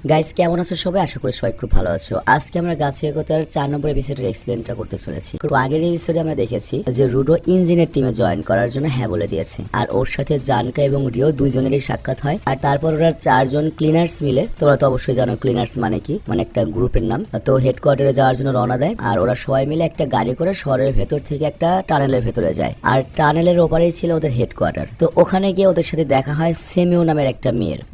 Guys কেমন আছো সবাই? আশা করি সবাই খুব ভালো আছো। আজকে আমরা গাছে এগোতার 4 নম্বর এপিসোডের এক্সপ্লেনটা করতে চলেছি। তো আগের এপিসোডে আমরা দেখেছি যে রুডো ইঞ্জিনের টিমে জয়েন করার জন্য হ্যাঁ বলে দিয়েছে, আর ওর সাথে জানকা এবং রিও দুইজনেরই সাক্ষাৎ হয়। আর তারপর ওরা 4 জন ক্লিনার্স মিলে, তোমরা তো অবশ্যই জানো ক্লিনার্স মানে কি, মানে একটা গ্রুপের নাম, তো হেডকোয়ার্টারে যাওয়ার জন্য রওনা দেয়। আর ওরা সবাই মিলে একটা গাড়ি করে শহরের ভেতর থেকে একটা টানেলের ভেতরে যায়, আর টানেলের ওপারেই ছিল ওদের হেডকোয়ার্টার। তো ওখানে গিয়ে ওদের সাথে দেখা হয় সেমিও নামের একটা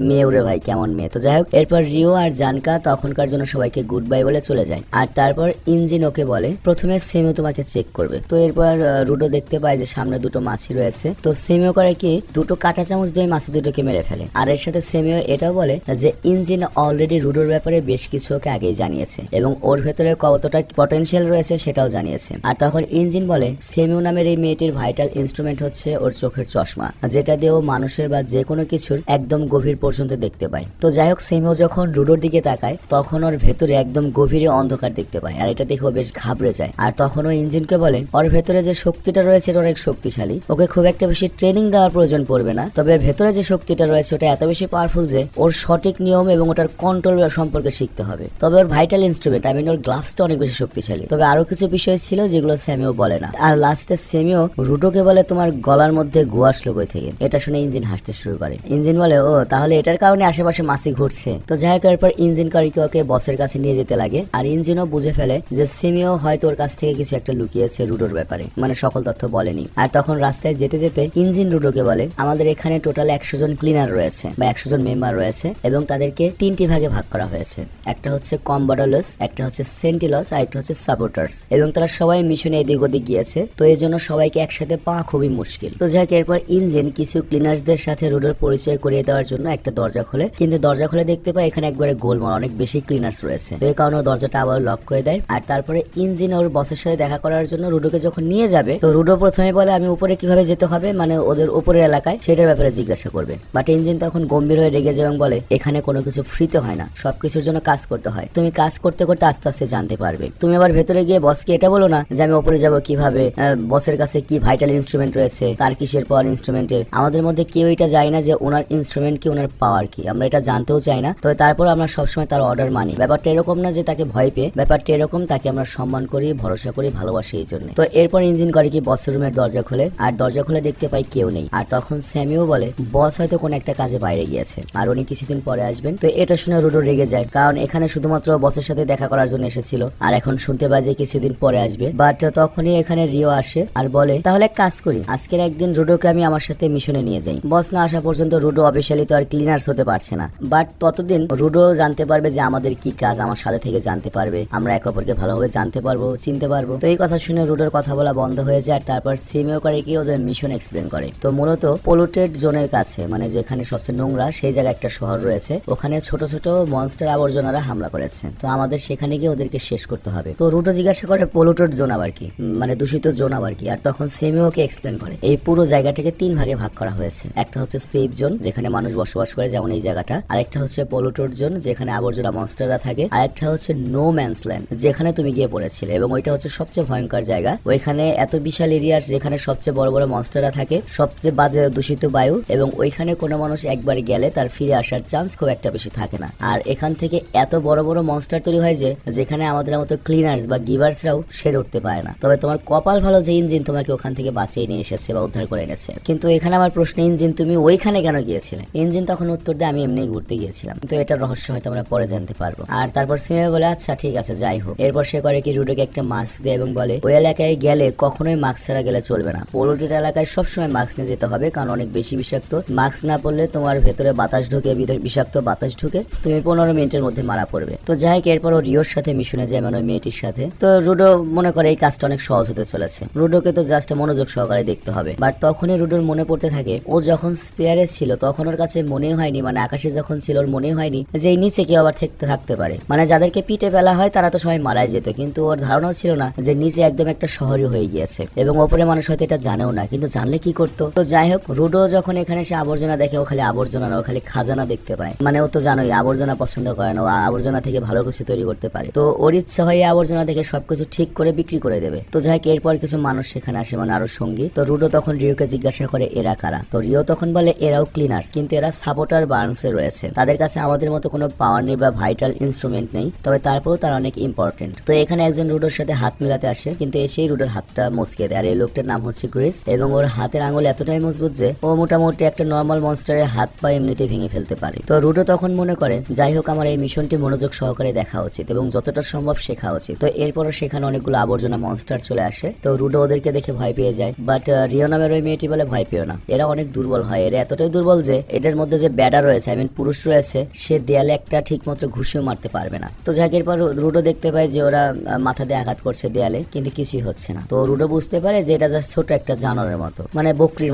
মেয়ে ওরে ভাই কেমন মেয়ে। তো যাই হোক, এরপর রিও আর জানকা তখনকার জন্য সবাইকে গুড বাই বলে চলে যায়। আর তারপর ইঞ্জিন ওকে বলে প্রথমে সেমিও তোমাকে চেক করবে। তো এরপর রুডো দেখতে পায় যে সামনে দুটো মাছি রয়েছে। তো সেমিও করে কি দুটো কাঁটা চামচ দিয়ে মাছি দুটোকে মেরে ফেলে। আর এর সাথে সেমিও এটাও বলে যে ইঞ্জিন অলরেডি রুডোর ব্যাপারে বেশ কিছু ওকে আগেই জানিয়েছে এবং ওর ভেতরে কতটা পটেনশিয়াল রয়েছে সেটাও জানিয়েছে। আর তখন ইঞ্জিন বলে সেমিও নামের এই মেয়েটির ভাইটাল ইনস্ট্রুমেন্ট হচ্ছে ওর চোখের চশমা, যেটা দিয়ে ও মানুষের বা যে কোনো কিছুর একদম গভীর পর্যন্ত দেখতে পায়। তো যাই হোক, সেমিও যখন রুডোর দিকে তাকায় তখন ওর ভেতরে একদম গভীরে অন্ধকার দেখতে পায়, আর এটা দেখে ও বেশ ঘাবড়ে যায়। আর তখন ও ইঞ্জিনকে বলে ওর ভেতরে যে শক্তিটা রয়েছে এটা অনেক শক্তিশালী, ওকে খুব একটা বেশি ট্রেনিং দেওয়ার প্রয়োজন পড়বে না, তবে ভেতরে যে শক্তিটা রয়েছে ওটা এত বেশি পাওয়ারফুল যে ওর সঠিক নিয়ম এবং ওটার কন্ট্রোল সম্পর্কে শিখতে হবে। তবে ওর ভাইটাল ইনস্ট্রুমেন্ট ওর গ্লাভসটা অনেক বেশি শক্তিশালী। তবে আরো কিছু বিষয় ছিল যেগুলো সেমিও বলে না। আর লাস্টে সেমিও রুডোকে বলে তোমার গলার মধ্যে গুয়া আসলো কই থেকে। এটা শুনে ইঞ্জিন হাসতে শুরু করে। ইঞ্জিন বলে ও তাহলে এটার কারণে আশেপাশে মাছি ঘুরছে। তো যাই হোক, এরপর ইঞ্জিন কারিকে ওকে বসের কাছে নিয়ে যেতে লাগে। আর ইঞ্জিনও বুঝে ফেলে যে সেমিও হয়তো ওর কাছ থেকে কিছু একটা লুকিয়েছে রুডোর ব্যাপারে, মানে সকল তথ্য বলেনি। আর তখন রাস্তায় যেতে যেতে ইঞ্জিন রুডোকে বলে আমাদের এখানে টোটাল 100 জন ক্লিনার রয়েছে বা 100 জন মেম্বার রয়েছে এবং তাদেরকে 3টি ভাগে ভাগ করা হয়েছে। একটা হচ্ছে কম্বাডালস, একটা হচ্ছে সেন্টিলস, আর একটা হচ্ছে সাপোর্টার্স, এবং তারা সবাই মিশনে এদিক ওদিক গিয়েছে। তো এই জন্য সবাইকে একসাথে পাওয়া খুবই মুশকিল। তো যাই হোক, এরপর ইঞ্জিন কিছু ক্লিনার্সদের সাথে রুডোর পরিচয় করিয়ে দেওয়ার জন্য একটা দরজা খোলে, কিন্তু দরজা খুলে দেখতে পায় এখানে একবারে গোলমাল, অনেক বেশি ক্লিনার্স রয়েছে। তো এই কারণে দরজাটা আবার লক করে দেয়। আর তারপরে ইঞ্জিন ওর বসের সাথে দেখা করার জন্য রুডোকে যখন নিয়ে যাবে, তো রুডো প্রথমে বলে আমি উপরে কিভাবে যেতে হবে, মানে ওদের উপরের এলাকায়, সেটার ব্যাপারে জিজ্ঞাসা করবে। বাট ইঞ্জিন তখন গম্ভীর হয়ে রেগে যায় এবং বলে এখানে কোনো কিছু ফ্রিতে হয় না, সবকিছুর জন্য কাজ করতে হয়, তুমি কাজ করতে করতে আস্তে আস্তে জানতে পারবে। তুমি আবার ভেতরে গিয়ে বসকে এটা বলো না যে আমি উপরে যাব কিভাবে, বসের কাছে কি ভাইটাল ইনস্ট্রুমেন্ট রয়েছে, তার কিসের পাওয়ার ইনস্ট্রুমেন্টের, আমাদের মধ্যে কেউ এটা যায় না যে ওনার ইনস্ট্রুমেন্ট কি, ওনার পাওয়ার কি, আমরা এটা জানতেও চাই না। তবে তারপর আমরা সবসময় তার অর্ডার মানি। ব্যাপারটা এরকম না যে তাকে ভয় পেয়ে, ব্যাপারটা এরকম তাকে আমরা সম্মান করি, ভরসা করি, ভালোবাসি এই জন্য। তো এরপর ইঞ্জিন করে কি বস রুমের দরজা খোলে, আর দরজা খুলে দেখতে পাই কেউ নেই। আর তখন স্যামিও বলে বস হয়তো কোনো একটা কাজে বাইরে গিয়েছে আর উনি কিছুদিন পরে আসবেন। তো এটা শুনে রুডো রেগে যায়, কারণ এখানে শুধুমাত্র বসের সাথে দেখা করার জন্য এসেছিল আর এখন শুনতে পাই যে কিছুদিন পরে আসবে। বাট তখনই এখানে রিও আসে আর বলে তাহলে এক কাজ করি, আজকের একদিন রুডোকে আমি আমার সাথে মিশনে নিয়ে যাই। বস না আসা পর্যন্ত রুডো অফিসিয়ালি তো আর ক্লিনার্স হতে পারছে না, বাট ততদিন রুডো জানতে পারবে যে আমাদের কি কাজ, আমার সাথে থেকে জানতে পারবে, আমরা একে অপরকে ভালোভাবে জানতে পারবো, চিনতে পারবো। তো এই কথা শুনে রুডোর কথা বলা বন্ধ হয়ে যায়। আর তারপর সেমিও করে কি ওদের মিশন এক্সপ্লেন করে। তো মূলত পলুটেড জোনের কাছে, মানে যেখানে সবচেয়ে নোংরা সেই জায়গায় একটা শহর রয়েছে, ওখানে ছোট ছোট মনস্টার আবর্জনারা হামলা করেছে। তো আমাদের সেখানে গিয়ে ওদেরকে শেষ করতে হবে। তো রুডো জিজ্ঞাসা করে পলুটেড জোন আবার কি, মানে দূষিত জোন আবার কি। আর তখন সেমিওকে এক্সপ্লেন করে এই পুরো জায়গাটাকে 3 ভাগে ভাগ করা হয়েছে। একটা হচ্ছে সেফ জোন, যেখানে মানুষ বসবাস করে, যেমন এই জায়গাটা। আর একটা হচ্ছে পলুটেড জোন, যেখানে আবর্জনা মনস্টাররা থাকে। আর একটা হচ্ছে নো ম্যানস ল্যান্ড, যেখানে তুমি গিয়ে পড়েছিলে, এবং ওইটা হচ্ছে সবচেয়ে ভয়ঙ্কর জায়গা। ওইখানে এত বিশাল এরিয়া যেখানে সবচেয়ে বড় বড় মনস্টাররা থাকে, সবচেয়ে বাজে দূষিত বায়ু, এবং ওইখানে কোনো মানুষ একবার গেলে তার ফিরে আসার চান্স খুব একটা বেশি থাকে না। আর এখান থেকে এত বড় বড় মনস্টার তৈরি হয় যে যেখানে আমাদের মতো ক্লিনার্স বা গিভার্সরাও সেরে উঠতে পারে না। তবে তোমার কপাল ভালো যে ইঞ্জিন তোমাকে ওখান থেকে বাঁচিয়ে নিয়ে এসেছে বা উদ্ধার করে এনেছে। কিন্তু এখানে আমার প্রশ্ন, ইঞ্জিন তুমি ওইখানে কেন গিয়েছিলে? ইঞ্জিন তখন উত্তর দেয় আমি এমনি ঘুরতে গিয়েছিলাম। তো এটার রহস্য হয়তো আমরা পরে জানতে পারবো। আর তারপর সিমে বলে আচ্ছা ঠিক আছে যাই হোক। এরপর সে করে কি রুডোকে একটা মাস্ক দেয় এবং বলে ওই এলাকায় গেলে কখনোই মাস্ক ছাড়া গেলে চলবে না। পলুটেড এলাকায় সবসময় মাস্ক নিয়ে যেতে হবে, কারণ অনেক বেশি বিষাক্ত। মাস্ক না পরলে তোমার ভেতরে বাতাস ঢুকে, বিষাক্ত বাতাস ঢুকে, তুমি 15 মিনিটের মধ্যে মারা পড়বে। তো যাই হোক, এরপর ও রিওর সাথে মিশনে যায়, মানে ওই মেয়েটির সাথে। তো রুডো মনে করে এই কাজটা অনেক সহজ হতে চলেছে, রুডোকে তো জাস্ট মনোযোগ সহকারে দেখতে হবে। বাট তখনই রুডোর মনে পড়তে থাকে ও যখন স্পেয়ারে ছিল তখন ওর কাছে মনে হয়নি, মানে আকাশে যখন ছিল ওর মনে হয়নি যে এই নিচে কেউ আবার থাকতে পারে। মানে যাদেরকে পিঠে ফেলা হয় তারা তো সবাই মারাই যেত, কিন্তু ওর ধারণাও ছিল না যে নিচে একদম একটা শহরই হয়ে গিয়েছে, এবং ওপরে মানুষ হয়তো এটা জানেও না, কিন্তু জানলে কি করতো। তো যাই হোক, রুডো যখন এখানে সে আবর্জনা দেখে, ও খালি আবর্জনা না, ও খালি খাজানা দেখতে পায়। মানে ও তো জানোই আবর্জনা পছন্দ করে না, ও আবর্জনা থেকে ভালো কিছু তৈরি করতে পারে। তো ওর ইচ্ছা হয় আবর্জনা থেকে সবকিছু ঠিক করে বিক্রি করে দেবে। তো যাই হোক, এরপর কিছু মানুষ সেখানে আসে, মানে আরো সঙ্গী। তো রুডো তখন রিওকে জিজ্ঞাসা করে এরা কারা। তো রিও তখন বলে এরাও ক্লিনার্স, কিন্তু এরা সাপোর্টার বার্নসে রয়েছে, তাদের কাছে আমাদের মতো কোনো পাওয়ার নেই বা ভাইটাল ইনস্ট্রুমেন্ট নেই, তবে তারপরেও তারা অনেক ইম্পর্টেন্ট। তো এখানে একজন রুডোর সাথে হাত মেলাতে আসে, কিন্তু এসেই রুডোর হাতটা মুচকে দেয়। আর এই লোকটার নাম হচ্ছে গ্রিস, এবং ওর হাতের আঙুল এতটাই মজবুত যে ও মোটামুটি একটা নর্মাল মনস্টারের হাত পা এমনিতে ভেঙে ফেলতে পারে। তো রুডো তখন মনে করে যাই হোক আমার এই মিশনটি মনোযোগ সহকারে দেখা উচিত এবং যতটা সম্ভব শেখা উচিত। তো এরপরও সেখানে অনেকগুলো আবর্জনা মনস্টার চলে আসে। তো রুডো ওদেরকে দেখে ভয় পেয়ে যায়, বাট রিও নামের ওই মেয়েটি বলে ভয় পেও না, এরা অনেক দুর্বল হয়, এরা এতটাই দুর্বল যে এদের মধ্যে যে ব্যাডা রয়েছে, আই মিন পুরুষ রয়েছে, সে দেয়ালে একটা ঠিক মতো ঘুষিও মারতে পারবে না। তো যাক এরপর রুডো দেখতে পায় যে ওরা মাথা দিয়ে আঘাত করছে দেয়ালে, কিন্তু কিছুই হচ্ছে না। তো রুডো বুঝতে পারে যে এটা জাস্ট ছোট একটা জানোয়ারের মতো, মানে বকরির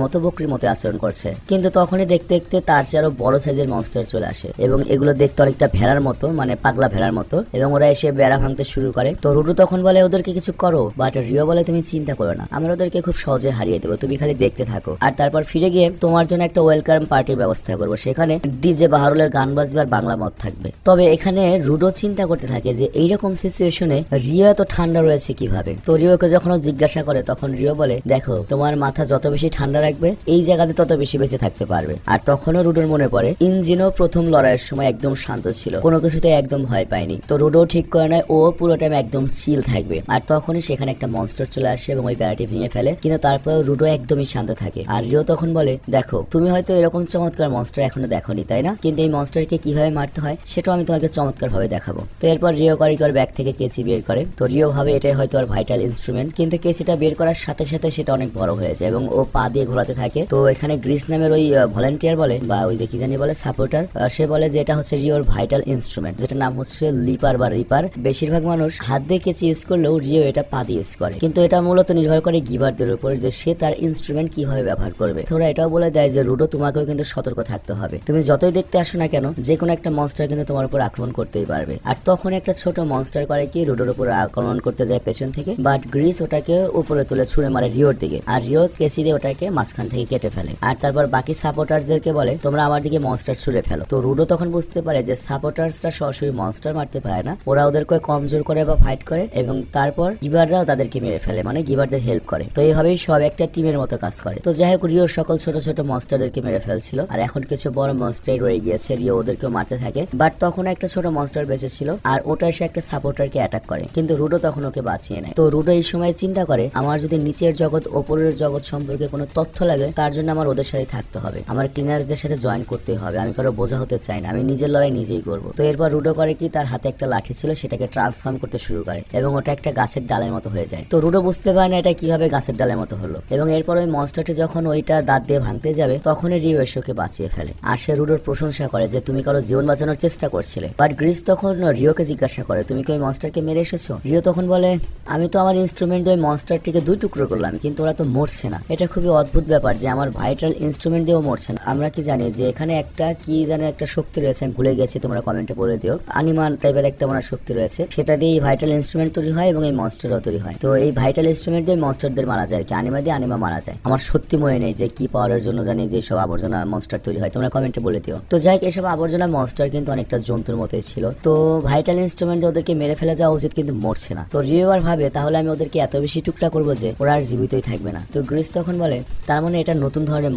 মতো আচরণ করছে। কিন্তু তখনই দেখতে দেখতে তার চেয়ে আরো বড় সাইজের মনস্টার চলে আসে, এবং এগুলো দেখতে অনেকটা ভেড়ার মতো, মানে পাগলা ভেড়ার মতো, এবং ওরা এসে বেড়া ভাঙতে শুরু করে। তো রুডো তখন বলে ওদেরকে কিছু করো, বাট রিও বলে তুমি চিন্তা করো না, আমরা ওদেরকে খুব সহজে হারিয়ে দেবো, তুমি খালি দেখতে থাকো। আর তারপর ফিরে গিয়ে তোমার জন্য একটা ওয়েলকাম পার্টির ব্যবস্থা করবো, সেখানে ডিজে বাহারুলের গান বাজবে আর বাংলা মদ থাকবে। তবে এখানে রুডো চিন্তা করতে থাকে যে এইরকম সিচুয়েশনে রিও এত ঠান্ডা রয়েছে কিভাবে। তো রিওকে যখন জিজ্ঞাসা করে তখন রিও বলে দেখো তোমার মাথা যত বেশি ঠান্ডা রাখবে এই জায়গাতে তত বেশি বেঁচে থাকতে পারবে। আর তখনও রুডোর মনে পড়ে ইঞ্জিনও প্রথম লড়াইয়ের সময় একদম শান্ত ছিল, কোনো কিছুতে একদম ভয় পায়নি। তো রুডো ঠিক করে নেয় ও পুরো টাইম একদম চিল থাকবে। আর তখনই সেখানে একটা মনস্টার চলে আসে এবং ওই প্যারাটি ভেঙে ফেলে, কিন্তু তারপরে রুডো একদমই শান্ত থাকে। আর রিও তখন বলে দেখো তুমি হয়তো এরকম চমৎকার মনস্টার এখনো দেখোনি তাই না, কিন্তু এই মনস্টারকে কিভাবে মারতে হয় সেটাও আমি তোমাকে চমৎকার ভাবে দেখাবো। তো এরপর রিও কারিকর ব্যাগ থেকে কেচি বের করে। তো রিও ভাবে এটাই হয়তো আর ভাইটাল ইনস্ট্রুমেন্ট, কিন্তু কেচিটা বের করার সাথে সাথে সেটা অনেক বড় হয়ে যায় এবং ও পা দিয়ে ঘোরাতে থাকে। তো এখানে গ্রিস নামের ওই ভলেন্টিয়ার বলে বা ওই যে কি জানি বলে সাপোর্টার, সে বলে যে এটা হচ্ছে রিওর ভাইটাল ইনস্ট্রুমেন্ট, যেটা নাম হচ্ছে লিপার বা রিপার। বেশিরভাগ মানুষ হাত দিয়ে কেচি ইউজ করলেও রিও এটা পা দিয়ে ইউজ করে, কিন্তু এটা মূলত নির্ভর করে গিভারদের উপর যে সে তার ইনস্ট্রুমেন্ট কিভাবে ব্যবহার করবে। তোরা এটাও বলে দেয় যে রুডো তোমাকেও কিন্তু সতর্ক থাকতে হবে, তুমি যতই দেখতে আসো না কেন যে কোনো একটা মনস্টার কিন্তু তোমার উপর আক্রমণ করতেই পারবে। আর তখন একটা ছোট মনস্টার করে কি রুডোর উপর আক্রমণ করতে যায় পেছন থেকে, বাট গ্রিস ওটাকে উপরে তুলে ছুঁড়ে মারে রিওর দিকে, আর রিও কেসি দিয়ে ওটাকে মাঝখান থেকে কেটে ফেলে। আর তারপর বাকি সাপোর্টার্সদেরকে বলে তোমরা আমার দিকে মনস্টার ছুঁড়ে ফেলো। তো রুডো তখন বুঝতে পারে যে সাপোর্টার্সরা সরাসরি মনস্টার মারতে পারে না, ওরা ওদেরকে কমজোর করে বা ফাইট করে এবং তারপর গিভাররাও তাদেরকে মেরে ফেলে, মানে গিভারদের হেল্প করে। তো এইভাবেই সব একটা টিমের মতো কাজ করে। তো যাই হোক রিও সকল ছোট ছোট মনস্টারদেরকে মেরে ফেলছিল, আর এখন কিছু বড় মনস্টার রয়ে গিয়েছে, রিও ওদেরকেও মারতে থাকে। বাট তখন একটা ছোট মনস্টার বেঁচে ছিল, আর ওটা এসে একটা সাপোর্টারকে অ্যাটাক করে, কিন্তু রুডো তখন ওকে বাঁচিয়ে নেয়। তো রুডো এই সময় চিন্তা করে আমার যদি নিচের জগৎ ওপরের জগৎ সম্পর্কে কোনো তথ্য লাগে তার জন্য আমার ওদের সাথে থাকতে হবে, আমার ক্লিনার্সদের সাথে জয়েন করতে হবে, আমি কারো বোঝা হতে চাই না, আমি নিজের লড়াই নিজেই করবো। তো এরপর রুডো করে কি তার হাতে একটা লাঠি ছিল সেটাকে ট্রান্সফর্ম করতে শুরু করে এবং ওটা একটা গাছের ডালের মতো হয়ে যায়। তো রুডো বুঝতে পারে না এটা কিভাবে গাছের ডালের মতো হলো, এবং এরপর ওই মনস্টারটি যখন ওইটা দাঁত দিয়ে ভাঙতে যাবে তখনই রিও এসে ওকে বাঁচিয়ে ফেলে। আর সে রুডোর প্রশংসা করে যে তুমি কারো জীবন বাঁচানোর চেষ্টা করছিলে। বাট গ্রিস তখন রিওকে জিজ্ঞাসা করে তুমি কি ওই মনস্টারকে মেরে এসেছো? রিও তখন বলে আমি তো আমার ইনস্ট্রুমেন্ট দিয়ে ওই মনস্টারটিকে দুই টুকরো করলাম, কিন্তু ওরা তো মরছে না। এটা খুবই অদ্ভুত ব্যাপার যে আমার ভাইটাল ইনস্ট্রুমেন্ট দিয়েও মরছে না। আমরা কি জানি যে এখানে একটা কি জানে একটা শক্তি রয়েছে, আমি ভুলে গেছি, তোমরা কমেন্টে বলে দিও। আনিমান টাইপের একটা ওনার শক্তি রয়েছে, সেটা দিয়ে ভাইটাল ইনস্ট্রুমেন্ট তৈরি হয় এবং এই মনস্টারও তৈরি হয়। তো এই ভাইটাল ইনস্ট্রুমেন্ট দিয়ে মনস্টারদের মারা যায় আর কি, আনিমা দিয়ে আনিমা মারা যায়। আমার সত্যি মনে নেই যে কি পাওয়ারের জন্য জানি যে সব আবর্জনা মনস্টার তৈরি হয়, তোমরা কমেন্টে বলে দিও। তো যাই হোক এসব আবর্জনা মনস্টার কিন্তু অনেকটা জন্তুর মতোই ছিল। তো ভাইটাল ইনস্ট্রুমেন্ট দিয়ে ওদেরকে মেরে ফেলে যাওয়া উচিত, কিন্তু মরছে না। তো রিওয়ার ভাবে তাহলে আমি ওদেরকে এত বেশি টুকরা করবো যে ওরা আর জীবিতই থাকবে না। তো গ্রিস তখন বলে তার মানে এটা নতুন ধরনের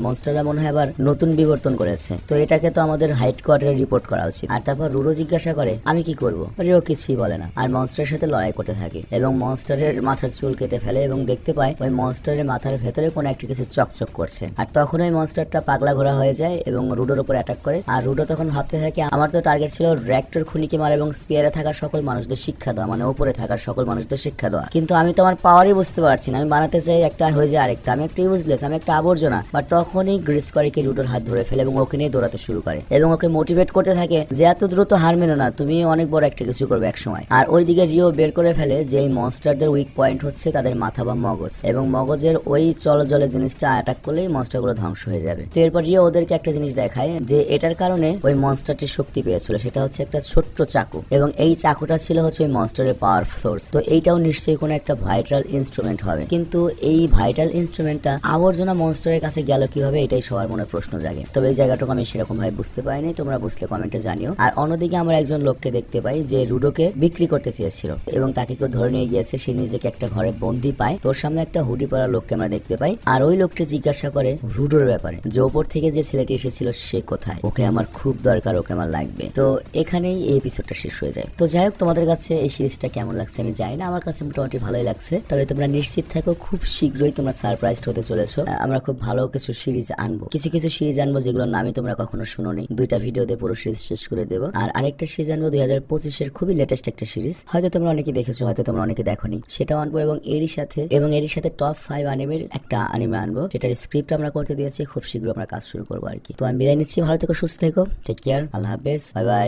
মনস্টাররা মনে হয় আবার নতুন বিবর্তন করেছে, তো এটাকে তো আমাদের হাইড কোয়ার্টারে রিপোর্ট করা উচিত। আর তারপর রুডো জিজ্ঞাসা করে আমি কি করবো, রিও কিছুই বলে না, আর মনস্টারের সাথে লড়াই করতে থাকে এবং মনস্টারের মাথার চুল কেটে ফেলে এবং দেখতে পায় ওই মনস্টারের মাথার ভেতরে কোনো একটা কিছু চকচক করছে। আর তখন ওই মনস্টারটা পাগলা ঘোরা হয়ে যায় এবং রুডোর উপর অ্যাটাক করে। আর রুডো তখন ভাবতে থাকে আমার তো টার্গেট ছিল র্যাক্টর খুনিকে মারা এবং স্পিয়ারে থাকা সকল মানুষদের শিক্ষা দেওয়া, মানে উপরে থাকা সকল মানুষদের শিক্ষা দেওয়া, কিন্তু আমি তো আমার পাওয়ারই বুঝতে পারছি না, আমি বানাতে চাই একটা হয়ে যায় আরেকটা, আমি একটা ইউজলেস, আমি একটা আবর্জনা। বাট তখনই গ্রিস করে কি রুডোর হাত ধরে ফেলে এবং ওকে নিয়ে দৌড়াতে শুরু করে এবং ওকে মোটিভেট করতে থাকে যে এত দ্রুত হার মেনো না, তুমি অনেক বড় একটা কিছু করবে এক সময়। আর ওইদিকে রিও বের করে ফেলে যে এই মনস্টারদের উইক পয়েন্ট হচ্ছে তাদের মাথা বা মগজ, এবং মগজের ওই চলজলে জিনিসটা অ্যাটাক করলেই মনস্টারগুলো ধ্বংস হয়ে যাবে। তো এরপর রিও ওদেরকে একটা জিনিস দেখায় যে এটার কারণে ওই মনস্টারটি শক্তি পেয়েছিল, সেটা হচ্ছে একটা ছোট্ট চাকু, এবং এই চাকুটা ছিল হচ্ছে ওই মনস্টারের পাওয়ার সোর্স। তো এইটাও নিশ্চয়ই কোনো একটা ভাইটাল ইনস্ট্রুমেন্ট হবে, কিন্তু এই ভাইটাল ইনস্ট্রুমেন্টটা আবর্জনা মনস্টারের কাছে গেল কিভাবে, এটাই সবার মনে প্রশ্ন জাগে। তবে এই জায়গাটুকু আমি সেরকম ভাবে বুঝতে পারিনি, তোমরা বুঝলে কমেন্টে জানিও। আর অন্যদিকে আমরা একজন লোককে দেখতে পাই যে রুডোকে বিক্রি করতে চেয়েছিল এবং তাকে কেউ ধরে নিয়ে গিয়েছে, সে নিজেকে একটা ঘরে বন্দি পায়। তোর সামনে একটা হুডি পরা লোককে আমরা দেখতে পাই, আর ওই লোকটি জিজ্ঞাসা করে রুডোর ব্যাপারে যে ওপর থেকে যে ছেলেটি এসেছিল সে কোথায়, ওকে আমার খুব দরকার, ওকে আমার লাগবে। তো এখানেই এই এপিসোডটা শেষ হয়ে যায়। তো যাই হোক, তোমাদের কাছে এই সিরিজটা কেমন লাগছে আমি জানি না, আমার কাছে মোটামুটি ভালোই লাগছে। তবে তোমরা নিশ্চিত থাকো খুব শীঘ্রই তোমরা সারপ্রাইজড হতে চলেছো। আমরা খুব ভালো কিছু সিরিজ আনবো, কিছু কিছু সিরিজ আনবো যেগুলোর নামই তোমরা কখনো শুনোনি। 2টা ভিডিওতে পুরো সিরিজ শেষ করে দেবো। আর আরেকটা সিরিজ আনবো 2025-এর খুবই লেটেস্ট একটা সিরিজ, হয়তো তোমরা অনেকে দেখেছো, হয়তো তোমরা অনেকে দেখোনি, সেটাও আনবো। এবং এরই সাথে টপ 5 অ্যানিমের একটা অ্যানিমে আনবো, সেটার স্ক্রিপ্ট আমরা করতে দিয়েছি, খুব শীঘ্র আমরা কাজ শুরু করবো আর কি। তো আমি বিদায় নিচ্ছি, ভালো থেকো, সুস্থ থেকো, টেক কেয়ার, আল্লাহ হাফেজ, বাই বাই।